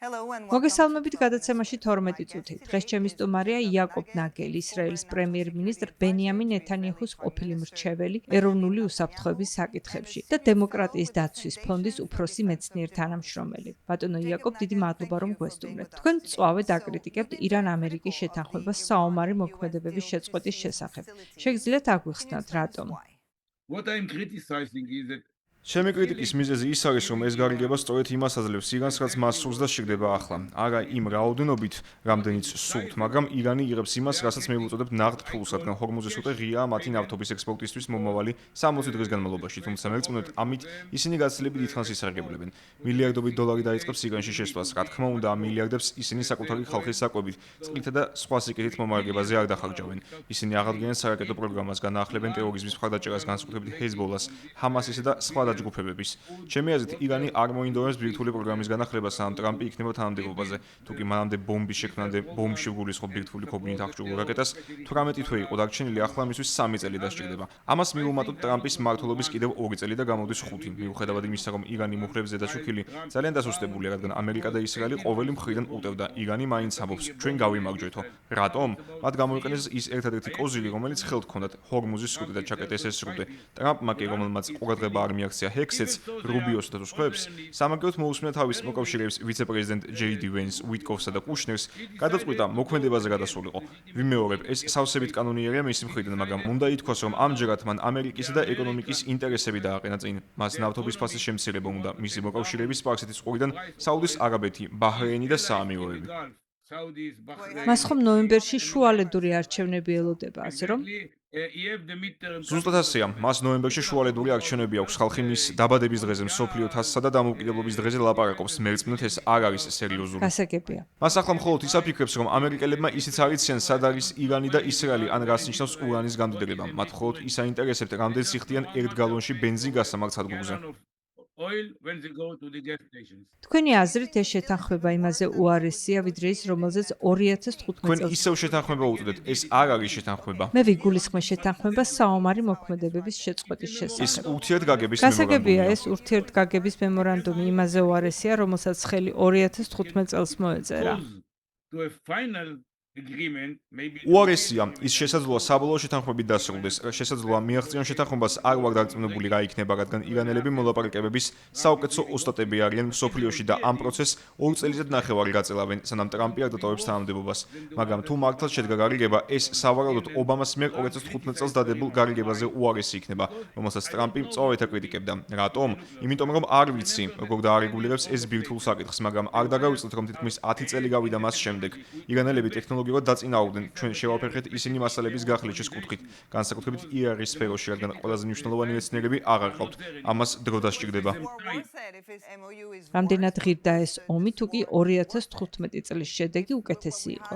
მოგესალმებით გადაცემაში 12 წუთი. დღეს ჩემი სტუმარია იაკობ ნაგელი, ისრაელის პრემიერ-მინისტრ ბენიამინ ნეთანიაჰუს ყოფილი მრჩეველი ეროვნული უსაფრთხოების საკითხებში და დემოკრატიის დაცვის ფონდის უფროსი მეცნიერ თანამშრომელი. ბატონო იაკობ, დიდი მადლობა რომ გვესტუმრეთ. თქვენ მწვავე დაკრიტიკებთ ირან-ამერიკის შეთანხმებას საომარი მოქმედებების შეწყვეტის შესახებ. შეგიძლიათ აგვიხსნათ, რატომ? What I'm criticizing is that ჩემი კრიტიკის მიზეზი ის არის, რომ ეს გარიგება სწორედ იმას აძლევს ირანს, რაც მას სურს და სჭირდება ახლა. არა იმ რაოდენობით, რამდენიც სურთ, მაგრამ ირანი იღებს იმას, რასაც მე ვუწოდებ ნაღდ ფულს, რადგან ჰორმუზის სრუტე ღიაა მათი ნავთობის ექსპორტისთვის მომავალი 60 დღის განმავლობაში, თუმცა მერწმუნეთ, ამით ისინი გაცილებით დიდხანს ისარგებლებენ. მილიარდობით დოლარი დაიწყებს ირანში შესვლას. რა თქმა უნდა, ამ მილიარდებს ისინი საკუთარი ხალხის საკვებით, წყლითა და სხვა სიკეთით მომარაგებაზე არ დახარჯავენ. ისინი აღადგენენ სარაკეტო პროგრამას, განაახლებენ ტერორიზმის მხარდაჭერას, განსაკუთრებით ჰეზბოლას, ჰამასისა და სხვა ჯგუფებების. ჩემი აზრით, ირანი არ მოინდომებს ბირთვული პროგრამის განახლებას, სანამ ტრამპი იქნება თანამდებობაზე. თუკი მანამდე ბომბის შექმნამდე ბომბში გულისხმობ ბირთვული ქობლით აღჭურვილ რაკეტას, 18 თვე იყო დარჩენილი, ახლა მისთვის 3 წელი დასჭირდება. ამას მივუმატოთ ტრამპის მმართველობის კიდევ 2 წელი და გამოდის 5. მიუხედავად იმისა, რომ ირანი მუხლებს ზედაშუქილი, ძალიან დასუსტებულია, რადგან ამერიკა და ისრაელი ყოველი მხრიდან უტევდა. ირანი მაინც ამბობს, ჩვენ გავიმარჯვეთო. რატომ? მათ გამოიყენეს ის ერთადერთი კოზირი, რომელიც ხელთ ჰქონდათ ჰორმუზის სრუტე და ჩაკეტეს ეს სრუტე. ტრამპმა კი, რომელმაც ყურადღება არ მიაქცია ჰექსეთს, რუბიოს და სხვებს, სამაგიეროდ მოусმინა თავის მოკავშირეებს ვიცე-პრეზიდენტ ჯეი-დი ვენს, უიტკოფსა და კუშნერს, გადაწყვიტა მოქმედებაზე გადასულიყო. ვიმეორებ, ეს სავსებით კანონიერია მისი მხრიდან, მაგრამ უნდა ითქვას, რომ ამჯერად მან ამერიკისა და ეკონომიკის ინტერესები დააყენა წინ. მას ნავთობის ფასის შემცირება უნდა, მისი მოკავშირეების სპარსეთის ყურიდან საუდის არაბეთი, ბაჰრეინი და საამიროები. მას ხომ ნოემბერში შუალედური არჩევნები ელოდება, ასე რომ? ზუსტად ასეა. მას ნოემბერში შუალედური არჩევნები აქვს. ხალხი მის დაბადების დღეზე, მსოფლიო თასსა და დამოუკიდებლობის დღეზე ლაპარაკობს. მერწმუნეთ, ეს არ არის სერიოზული. გასაგებია. მას ახლა მხოლოდ ის აფიქრებს, რომ ამერიკელებმა ისიც არ იციან, სად არის ირანი და ისრაელი, ან რას ნიშნავს ურანის გამდიდრება. მათ მხოლოდ ის აინტერესებთ, რამდენს იხდიან 1 გალონში ბენზინ გასამართ სადგურზე. თქვენი აზრით ეს შეთანხმება იმაზე უარესია, ვიდრე ის, რომელზეც 2015 თქვენ წელს ისევ შეთანხმება უწოდეთ. ეს არ არის შეთანხმება. მე ვიგულისხმე შეთანხმებას საომარი მოქმედებების შეწყვეტის ეს შესახებ. ურთიერთგაგების გასაგებია, მემორანდუმია. ეს ურთიერთგაგების მემორანდუმი იმაზე უარესია, რომელსაც ხელი 2015 წელს მოეწერა. უარესია, ის შესაძლოა საბოლოო შეთანხმებით დასრულდეს. შესაძლოა მიაღწიონ შეთანხმებას არ ვარ დარწმუნებული რა იქნება, რადგან ირანელები მოლაპარაკებების საუკეთესო ოსტატები არიან მსოფლიოში და ამ პროცესს 2 წელიწად-ნახევარი გაწელავენ, სანამ ტრამპი არ დატოვებს თანამდებობას. მაგრამ თუ მართლაც შედგა გარიგება, ეს სავარაუდოდ ობამას მიერ 2015 წელს დადებულ გარიგებაზე უარესი იქნება, რომელსაც ტრამპი მწვავედ აკრიტიკებდა. რატომ? იმიტომ რომ არ ვიცი, როგორ დაარეგულირებს ეს ბირთვულ საკითხს, მაგრამ არ დაგავიწყდით, რომ თითქმის 10 წელი გავიდა მას შემდეგ. ირანელები ტექნოლოგიურად დაწინაურდნენ, ჩვენ შევაფერხეთ ისინი მასალების გახლეჩის კუთხით, განსაკუთრებით იარის სფეროში, რადგან ყველაზე მნიშვნელოვანი მეცნიერები აღარ ყავთ. ამას დრო დასჭირდება. რამდენად ღირდა ეს ომი, თუ კი 2015 წლის შედეგი უკეთესი იყო?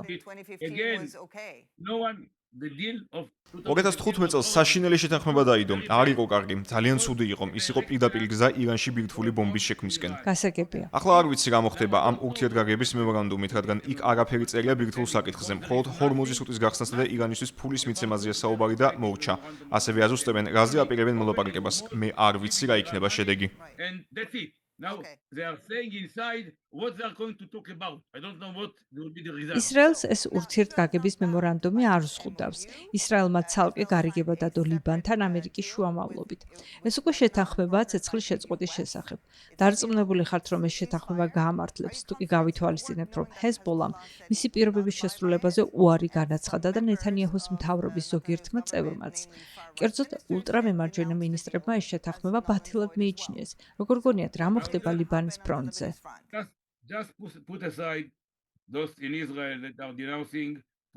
2015 წელს საშინელი შეთანხმება დაიდო. არ იყო კარგი, ძალიან ცუდი იყო. ის იყო პირდაპირ გზა ირანში ბირთვული ბომბის შექმნისკენ. გასაგებია. ახლა არ ვიცი რა მოხდება ამ ურთიერთგაგების მემორანდუმით, რადგან იქ არაფერი წერია ბირთვულ საკითხზე. მხოლოდ ჰორმუზის სრუტის გახსნასა და ირანისთვის ფულის მიცემაზეა საუბარი და მოურჩა. ასევე აზუსტებენ, რაზე აპირებენ მოლაპარაკებას. მე არ ვიცი რა იქნება შედეგი. ისრაელს ეს ურთიერთგაგების მემორანდუმი არ ზღუდავს. ისრაელმა ცალკე გარიგება დადო ლიბანთან ამერიკის შუამავლობით. ეს უკვე შეთანხმებაა ცეცხლის შეწყვეტის შესახებ. დარწმუნებული ხართ, რომ ეს შეთანხმება გაამართლებს, თუ კი გავითვალისწინებთ, რომ ჰეზბოლამ მისი პირობების შესრულებაზე უარი განაცხადა და ნეთანიაჰუს მთავრობის ზოგიერთმა წევრმაც. კერძოდ, ულტრამემარჯვენე მინისტრებმა ეს შეთანხმება ბათილად მიიჩნიეს. როგორ გონიათ, რა მოხდება ლიბანის ფრონტზე?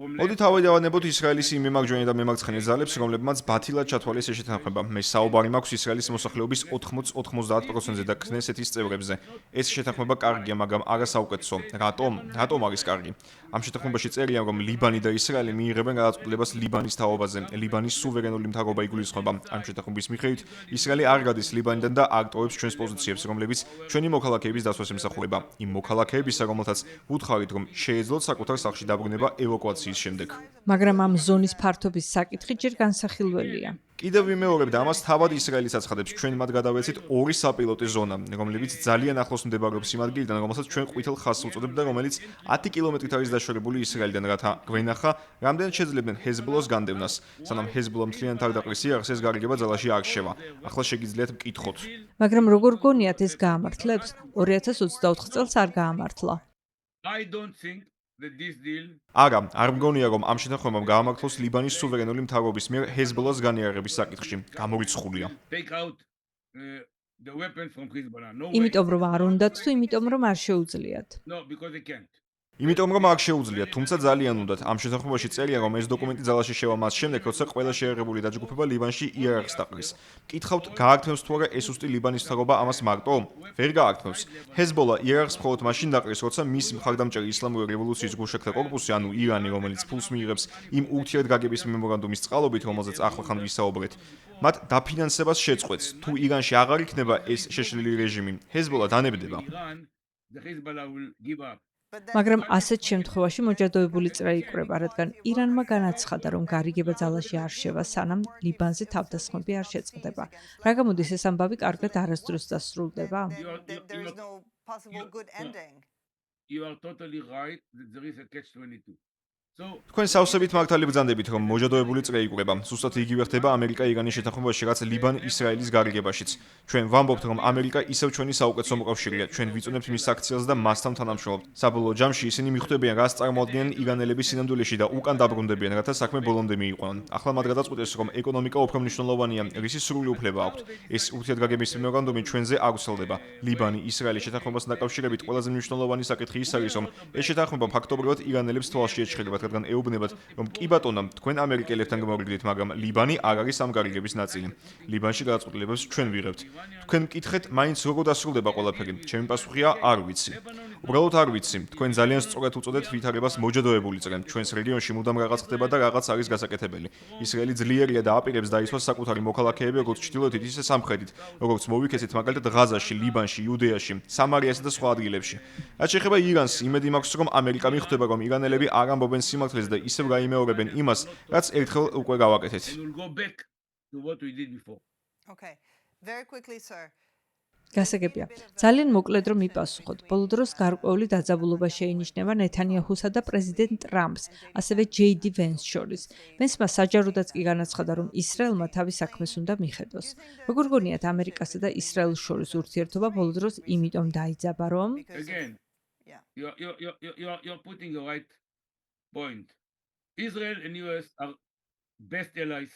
მოდით ავადნებოთ ისრაელის იმ მემარჯვენე და მემარცხენე ძალებს, რომლებმაც ბათილად ჩათვალეს ეს შეთანხმება. მე საუბარი მაქვს ისრაელის მოსახლეობის 80-90%-ზე და ქნესეთის წევრებზე. ეს შეთანხმება კარგია, მაგრამ არა საუკეთესო. რატომ? რატომ არის კარგი? ამ შეთანხმებაში წერია, რომ ლიბანი და ისრაელი მიიღებენ გადაწყვეტილებას ლიბანის თაობაზე. ლიბანის სუვერენული მთავრობა იგულისხმება. ამ შეთანხმების მიხედვით, ისრაელი არ გადის ლიბანიდან და არ ტოვებს ჩვენს პოზიციებს, რომლებიც ჩვენი მოქალაქეების დასვას ემსახურება. იმ მოქალაქეებისა, რომელთაც ვუთხარით, რომ შეეძლოთ საკუთარ სახლში დაბრუნება ევაკუაციის შემდეგ. მაგრამ ამ ზონის ფართობის საკითხი ჯერ განსახილველია. კიდევ ვიმეორებ და ამას თავად ისრაელის აცხადებს, ჩვენ მათ გადავეცით ორი საპილოტე ზონა, რომლებიც ძალიან ახლოს მდებარობს იმ ადგილიდან, რომელსაც ჩვენ ყვითელ ხაზს უწოდებთ და რომელიც 10 კილომეტრით არის დაშორებული ისრაელიდან, რათა გვენახა, რამდენად შეძლებდნენ ჰეზბოლას განდევნას. სანამ ჰეზბოლა მთლიანად არ დაყრის იარაღს, ეს გარიგება ძალაში არ შევა. ახლა შეგიძლიათ მკითხოთ. მაგრამ როგორ გონიათ ეს გაამართლებს? 2024 წელს არ გაამართლა. I don't think that this deal არა, არ მგონია, რომ ამ შეთანხმებამ გაამართლოს ლიბანის სუვერენული მთავრობის მიერ ჰეზბოლას განიარაღების საკითხში. გამორიცხულია. take out the weapons from Hezbollah. No way. იმიტომ რომ არ უნდათ თუ იმიტომ რომ არ შეუძლიათ. No, because they can't. იმიტომ რომ არ შეუძლიათ, თუმცა ძალიან უნდათ. ამ შეთანხმებაში წერია, რომ ეს დოკუმენტი ძალაში შევა მას შემდეგ, როცა ყველა შეერაღებული დაჯგუფება ლიბანში იარაღს დაყრის. მკითხავთ, გააგრძელებს თუ არა ეს უსტი ლიბანის მთავრობა ამას მარტო? ვერ გააგრძელებს. ჰეზბოლა იარაღს მხოლოდ მაშინ დაყრის, როცა მის მხარდამჭერი ისლამური რევოლუციის გულშექრა კორპუსი, ანუ ირანი, რომელიც ფულს მიიღებს იმ ურთიერთგაგების მემორანდუმის წყალობით, რომელზეც ახლახან ვისაუბრეთ, მათ დაფინანსებას შეწყვეტს. თუ ირანში აღარ იქნება ეს შეშლილი რეჟიმი, ჰეზბოლა დანებდება. Iran, the Hezbollah will give up. მაგრამ ასეთ შემთხვევაში მოჯადოებული წრე იკვრება, რადგან ირანმა განაცხადა, რომ გარიგება ძალაში არ შევა, სანამ ლიბანზე თავდასხმები არ შეწყდება. რა გამოდის ეს ამბავი კარგად არასდროს დასრულდება? That there is no possible good ending. You are totally right that there is a catch-22. So, თქვენ სავსებით მართალი ბრძანდებით, რომ მოჯადოებული წრე იკვრება. ზუსტად იგივე ხდება ამერიკა-ირანის შეთანხმებაში, რაც ლიბან-ისრაელის გარიგებაშიც. ჩვენ ვამბობთ, რომ ამერიკა ისევ ჩვენი საუკეთესო მოკავშირეა. ჩვენ ვიწუნებთ მის აქციას და მასთან თანამშრომლობთ. საბოლოო ჯამში ისინი მიხვდებიან, რას წარმოადგენენ ირანელების სინამდვილეში და უკან დაბრუნდებიან, რათა საქმე ბოლომდე მიიყვანონ. ახლა მათ გადაწყვეტეს, რომ ეკონომიკა უფრო მნიშვნელოვანია, რისი სრული უფლება აქვთ. ეს ურთიერთგაგების მემორანდუმი ჩვენზე არ ვრცელდება. ლიბანი-ისრაელის შეთანხმებასთან დაკავშირებით ყველაზე მნიშვნელოვანი საკითხი ის არის, რომ ეს შეთანხმება ფაქტობრივად ირანელებს თვალში ეჩხერებათ, რადგან ეუბნებათ, რომ კი ბატონო, თქვენ ამერიკელებთან გამორიგდით, მაგრამ ლიბანი არ არის ამ გარიგების ნაწილი. ლიბანში გადაწყვეტილებებს ჩვენ ვიღებთ. თქვენ მკითხეთ, მაინც როგორ დასრულდება ყველაფერი? ჩემი პასუხია, არ ვიცი. უბრალოდ არ ვიცი. თქვენ ძალიან სწორად უწოდეთ ვითარებას მოჯადოებული წრე. ჩვენს რეგიონში მუდამ რაღაც ხდება და რაღაც არის გასაკეთებელი. ისრაელი ძლიერია და აპირებს დაისვას საკუთარი მოქალაქეები როგორც ჩრდილოეთით, ისე სამხრეთით, როგორც მოვიქეცით მაგალითად ღაზაში, ლიბანში, იუდეაში, სამარიასა და სხვა ადგილებში. რაც შეეხება ირანს, იმედი მაქვს, რომ ამერიკა მიხვდება, რომ ირანელები არ ამბობენ სიმართლეს და ისევ გაიმეორებენ იმას, რაც ერთხელ უკვე გავაკეთეთ. and we'll go back to what we did before. Okay. Very quickly, sir. გასაგებია. ძალიან მოკლედ რომ მიპასუხოთ. ბოლო დროს გარკვეული დაძაბულობა შეინიშნება ნეთანიაჰუსა და პრეზიდენტ ტრამპს, ასევე JD Vance შორის. Vance-მა საჯაროდაც კი განაცხადა, რომ ისრაელმა თავის საქმეს უნდა მიხედოს. როგორ გონიათ ამერიკასა და ისრაელს შორის ურთიერთობა ბოლო დროს იმიტომ დაიძაბა, რომ Again, Yeah. you're putting the right point. Israel and US are best allies.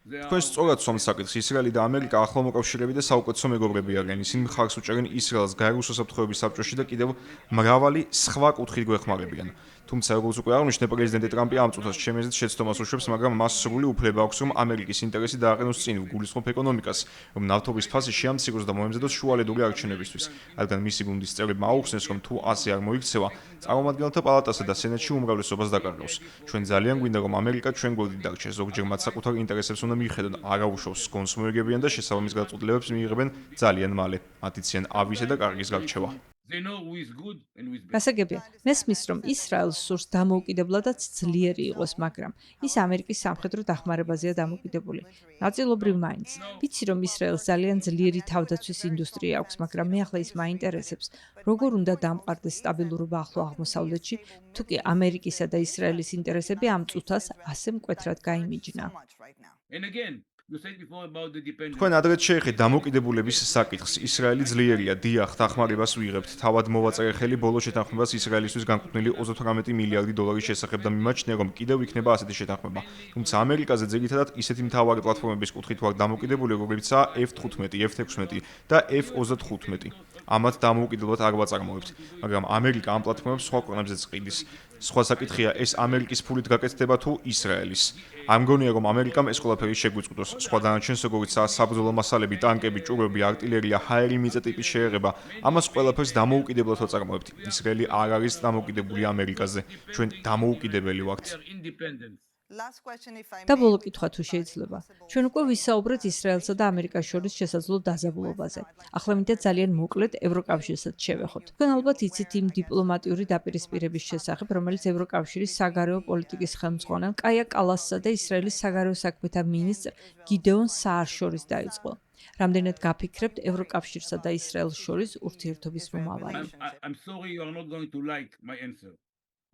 They are თქვენ სწორად სვამთ საკითხს. ისრაელი და ამერიკა ახლო მოკავშირეები და საუკეთესო მეგობრები არიან. ისინი მხარს უჭერენ ისრაელს გაეროს უსაფრთხოების საბჭოში და კიდევ მრავალი სხვა კუთხით გვეხმარებიან. თუმცა როგორც უკვე აღნიშნე, პრეზიდენტი ტრამპი ამ წუთას ჩემი აზრით შეცდომას უშვებს, მაგრამ მას სრული უფლება აქვს, რომ ამერიკის ინტერესი დააყენოს წინ გულისხმობ ეკონომიკას, რომ ნავთობის ფასი შეამციროს და მოემზადოს შუალედური არჩევნებისთვის. რადგან მისი გუნდის წევრებმა აუხსნეს, რომ თუ ასე არ მოიქცევა, წარმომადგენელთა პალატასა და სენატში უმრავლესობას დაკარგავს. ჩვენ ძალიან გვინდა, რომ ამერიკა ჩვენ გვერდით დარჩეს, ზოგჯერ მათ საკუთარ ინტერესებს უნდა მიხედონ, არა უშავს, გონს მოეგებიან და შესაბამის გადაწყვეტილებებს მიიღებენ ძალიან მალე. მათ იციან ავისა და კარგის გარჩევა. They know who is good and who is bad. გასაგებია. მესმის, რომ ისრაელს სურს დამოუკიდებლადაც ძლიერი იყოს, მაგრამ ის ამერიკის სამხედრო დახმარებაზეა დამოკიდებული. ნაწილობრივ მაინც. ვიცი, რომ ისრაელს ძალიან ძლიერი თავდაცვის ინდუსტრია აქვს, მაგრამ მე ახლა ის მაინტერესებს, როგორ უნდა დამყარდეს სტაბილურობა ახლო აღმოსავლეთში, თუ კი ამერიკისა და ისრაელის ინტერესები ამ წუთას ასე მკვეთრად გაიმიჯნა. So much right now. And again, you said before about the dependence. თქვენ ადრეთ შეეხეთ დამოუკიდებულების საკითხს. ისრაელი ძლიერია, დიახ, დახმარებას ვიღებთ. თავად მოვაწერე ხელი ბოლო შეთანხმებას ისრაელისთვის განკუთვნილი 38 მილიარდი დოლარის შესახებ და მიმაჩნია, რომ კიდევ იქნება ასეთი შეთანხმება. თუმცა ამერიკაზე ძირითადად ისეთი მთავარი პლატფორმების კუთხით ვარ დამოუკიდებული, როგორიცაა F-15, F-16 და F-35. ამათ დამოუკიდებლად არ ვაწარმოებთ, მაგრამ ამერიკა ამ პლატფორმებს სხვა ქვეყნებზეც ყიდის. სხვა საკითხია, ეს ამერიკის ფულით გაკეთდება თუ ისრაელის. არ მგონია, რომ ამერიკამ ეს ყველაფერი შეგვიწყვეტოს. სხვა დანარჩენს, როგორიცაა საბრძოლო მასალები, ტანკები, ჭურვები, артиლერია, ჰაერი მიწა ტიპის შეერება, ამას ყველაფერს დამოუკიდებლად ვაწარმოებთ. ისრაელი არ არის დამოუკიდებული ამერიკაზე. ჩვენ დამოუკიდებელი ვართ. Their independence. Last question, if I და may, ბოლო with კითხვა თუ regard შეიძლება. to possible ჩვენ უკვე foreign ვისაუბრეთ influence ისრაელსა და ამერიკას შორის შესაძლო დაზაბულობაზე. ახლა მინდა ძალიან მოკლედ ევროკავშირსაც შევეხოთ. თქვენ ალბათ იცით იმ დიპლომატიური დაპირისპირების შესახებ, რომელიც ევროკავშირის საგარეო პოლიტიკის ხელმძღვანელ კაია კალასსა და ისრაელის საგარეო საქმეთა მინისტრ გიდეონ საარს შორის დაიწყო. რამდენად გაფიქრებთ ევროკავშირსა და ისრაელს შორის ურთიერთობის მომავალი? I'm sorry you are not going to like my answer.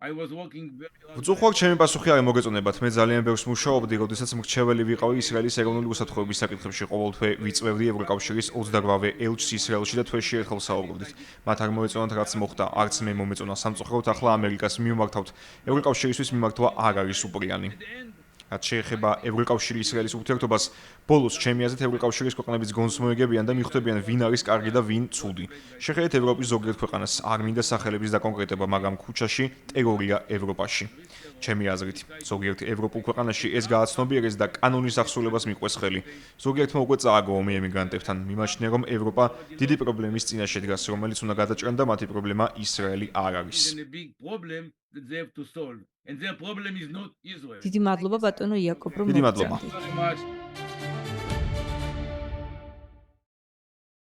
I was working very hard. უწუხარ ჩემი პასუხი არ მოგეწონებათ. მე ძალიან ბევრს მუშაობდი, როდესაც მრჩეველი ვიყავი ისრაელის ეროვნული უსაფრთხოების საკითხებში. ყოველთვე ვიწვევდი ევროკავშირის 28-ვე ელჩს ისრაელში და თვეში ერთხელ საუბრობდით. მათ არ მოეწონათ რაც მოხდა, არც მე მომეწონა სამწუხაროდ ახლა ამერიკას მიმართავთ. ევროკავშირისთვის მიმართვა არ არის უპრიანი. რაც შეეხება ევროკავშირის ისრაელის ურთიერთობას, ბოლოს ჩემი აზრით ევროკავშირის ქვეყნებიც გონს მოეგებიან და მიხვდებიან ვინ არის კარგი და ვინ ცუდი. შეხედეთ ევროპის ზოგიერთ ქვეყანას, არ მინდა სახელების დაკონკრეტება, მაგრამ ქუჩაში ტერორია ევროპაში. ჩემი აზრით, ზოგიერთ ევროპულ ქვეყანაში ეს გააცნობიერეს და კანონის აღსრულებას მიყვეს ხელი. ზოგიერთმა უკვე წააგოო მიემიგრანტებთან, მიმაჩნია რომ ევროპა დიდი პრობლემის წინაშე დგას, რომელიც უნდა გადაჭრან და მათი პრობლემა ისრაელი არ არის. And a big problem that they have to solve. And their problem is not Israel. დიდი მადლობა ბატონო იაკობ რომ დიდი მადლობა. მოგწონდით. Very much.